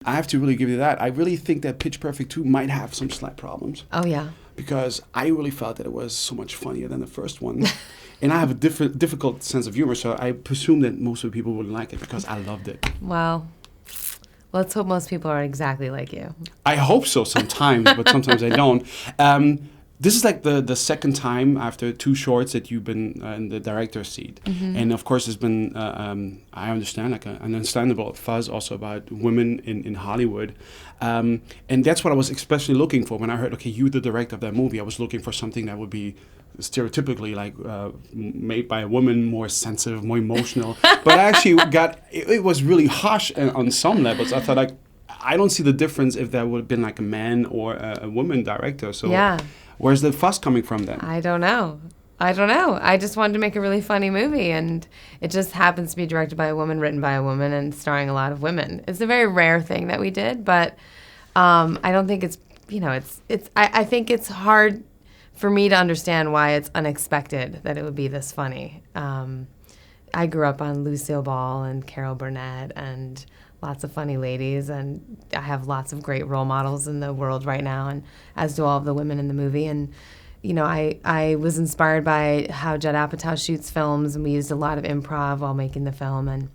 I have to really give you that. I really think that Pitch Perfect 2 might have some slight problems. Oh, yeah. Because I really felt that it was so much funnier than the first one. And I have a difficult sense of humor, so I presume that most of the people wouldn't like it because I loved it. Well, let's hope most people are exactly like you. I hope so sometimes, but sometimes I don't. This is like the second time after 2 shorts that you've been in the director's seat. Mm-hmm. And of course, there's been, I understand, like an understandable fuzz also about women in Hollywood. And that's what I was especially looking for when I heard, okay, you're the director of that movie. I was looking for something that would be stereotypically like made by a woman, more sensitive, more emotional. But I actually it was really harsh on some levels. I thought, like, I don't see the difference if that would have been like a man or a woman director. So yeah. Where's the fuss coming from then? I don't know. I just wanted to make a really funny movie, and it just happens to be directed by a woman, written by a woman, and starring a lot of women. It's a very rare thing that we did, but I don't think it's, I think it's hard for me to understand why it's unexpected that it would be this funny. I grew up on Lucille Ball and Carol Burnett and lots of funny ladies, and I have lots of great role models in the world right now, and as do all of the women in the movie. And I was inspired by how Judd Apatow shoots films, and we used a lot of improv while making the film, and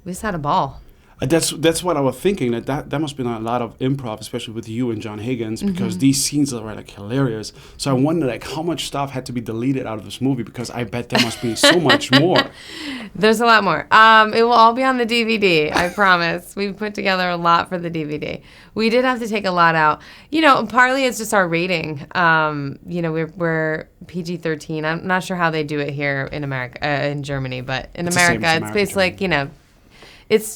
we just had a ball. That's what I was thinking. That must have been a lot of improv, especially with you and John Higgins, because these scenes are like hilarious. So I wonder like how much stuff had to be deleted out of this movie, because I bet there must be so much more. There's a lot more. It will all be on the DVD, I promise. We've put together a lot for the DVD. We did have to take a lot out. Partly it's just our rating. We're PG-13. I'm not sure how they do it here in America, in Germany, but in America, it's basically like,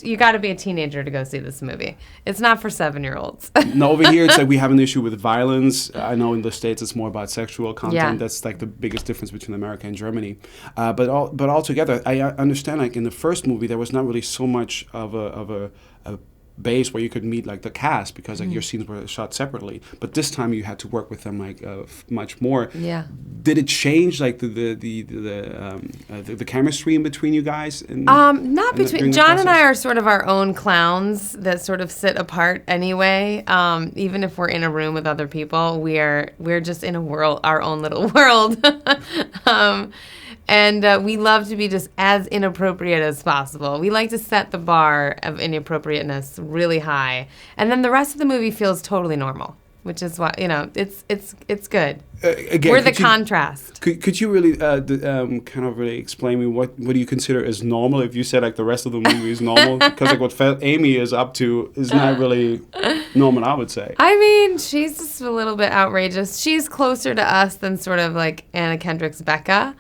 you got to be a teenager to go see this movie. It's not for 7-year-olds. No, over here it's like we have an issue with violence. I know in the States it's more about sexual content. Yeah. That's like the biggest difference between America and Germany. But altogether, I understand like in the first movie there was not really so much of a base where you could meet like the cast, because like your scenes were shot separately, but this time you had to work with them like much more. Yeah. Did it change like the chemistry in between you guys? Not between John and I are sort of our own clowns that sort of sit apart anyway. Even if we're in a room with other people, we're just in a world, our own little world. And we love to be just as inappropriate as possible. We like to set the bar of inappropriateness really high. And then the rest of the movie feels totally normal, which is why, it's good. Again, we're the contrast. Could you really kind of really explain me what do you consider as normal if you said like the rest of the movie is normal? Because like what Amy is up to is not really normal, I would say. I mean, she's just a little bit outrageous. She's closer to us than sort of like Anna Kendrick's Becca.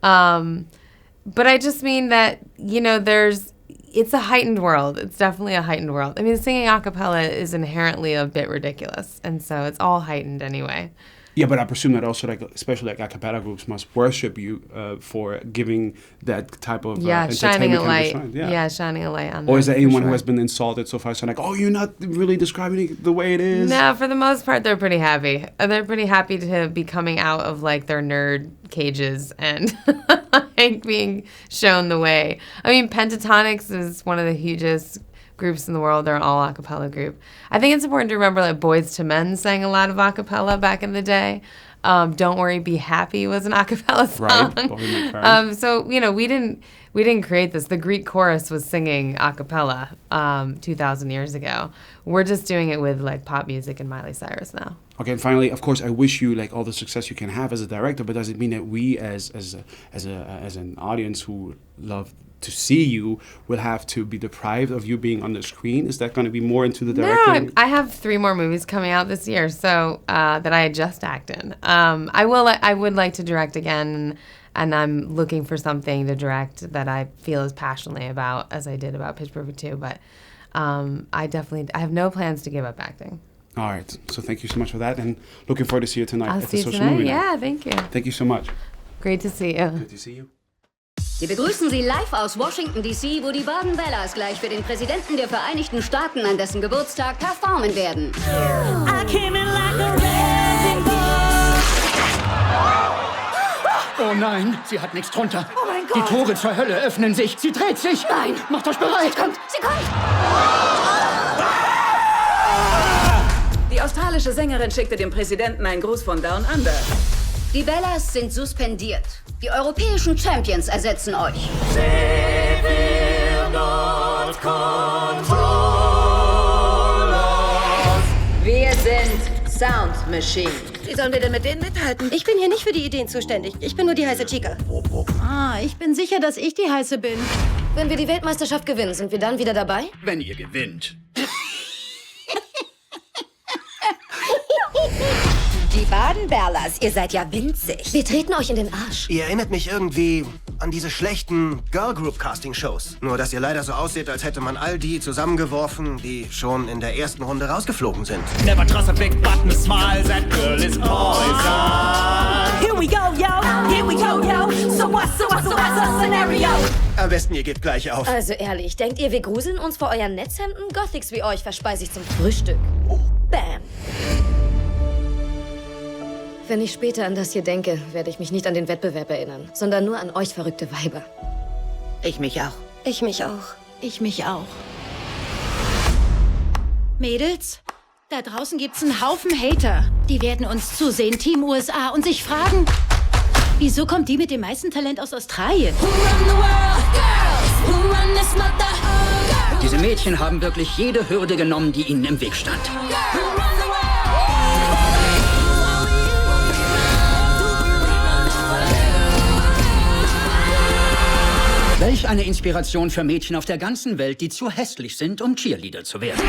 But I just mean that, it's a heightened world. It's definitely a heightened world. I mean, singing a cappella is inherently a bit ridiculous, and so it's all heightened anyway. Yeah, but I presume that also, like, especially like a cappella groups must worship you for giving that type of shining a light. Kind of Shining a light on. Or is there anyone who has been insulted so far? So like, oh, you're not really describing it the way it is. No, for the most part, they're pretty happy. They're pretty happy to be coming out of like their nerd cages and like being shown the way. I mean, Pentatonics is one of the hugest groups in the world. They're an all a cappella group. I think it's important to remember that Boyz II Men sang a lot of a cappella back in the day. Don't Worry, Be Happy was an a cappella song. Right. So, we didn't create this. The Greek chorus was singing a cappella 2,000 years ago. We're just doing it with like pop music and Miley Cyrus now. Okay, and finally, of course, I wish you like all the success you can have as a director, but does it mean that we as an audience who love to see you will have to be deprived of you being on the screen? Is that going to be more into the directing? No, I have 3 more movies coming out this year, so that I just act in. I would like to direct again, and I'm looking for something to direct that I feel as passionately about as I did about Pitch Perfect 2. But I have no plans to give up acting. All right, so thank you so much for that, and looking forward to see you tonight I'll at see the you Social Movie Night. Yeah, thank you. Thank you so much. Great to see you. Good to see you. Wir begrüßen Sie live aus Washington, D.C., wo die Barden Bellas gleich für den Präsidenten der Vereinigten Staaten an dessen Geburtstag performen werden. I came in like a wrecking ball. Oh nein, sie hat nichts drunter. Oh mein Gott. Die Tore zur Hölle öffnen sich. Sie dreht sich. Nein. Macht euch bereit. Sie kommt! amerikanische Sängerin schickte dem Präsidenten einen Gruß von Down Under. Die Bellas sind suspendiert. Die europäischen Champions ersetzen euch. Wir sind Sound Machine. Wie sollen wir denn mit denen mithalten? Ich bin hier nicht für die Ideen zuständig. Ich bin nur die heiße Chica. Ich bin sicher, dass ich die heiße bin. Wenn wir die Weltmeisterschaft gewinnen, sind wir dann wieder dabei? Wenn ihr gewinnt. Die Barden Bellas, ihr seid ja winzig. Wir treten euch in den Arsch. Ihr erinnert mich irgendwie an diese schlechten Girl-Group-Casting-Shows. Nur, dass ihr leider so aussieht, als hätte man all die zusammengeworfen, die schon in der ersten Runde rausgeflogen sind. Never trust a big button smile, that girl is poison. Here we go, yo. Here we go, yo. So what's the scenario? Am besten, ihr gebt gleich auf. Also ehrlich, denkt ihr, wir gruseln uns vor euren Netzhemden? Gothics wie euch verspeise ich zum Frühstück. Bam. Wenn ich später an das hier denke, werde ich mich nicht an den Wettbewerb erinnern, sondern nur an euch verrückte Weiber. Ich mich auch. Ich mich auch. Ich mich auch. Mädels, da draußen gibt's einen Haufen Hater. Die werden uns zusehen, Team USA, und sich fragen, wieso kommt die mit dem meisten Talent aus Australien? Diese Mädchen haben wirklich jede Hürde genommen, die ihnen im Weg stand. Welch eine Inspiration für Mädchen auf der ganzen Welt, die zu hässlich sind, um Cheerleader zu werden.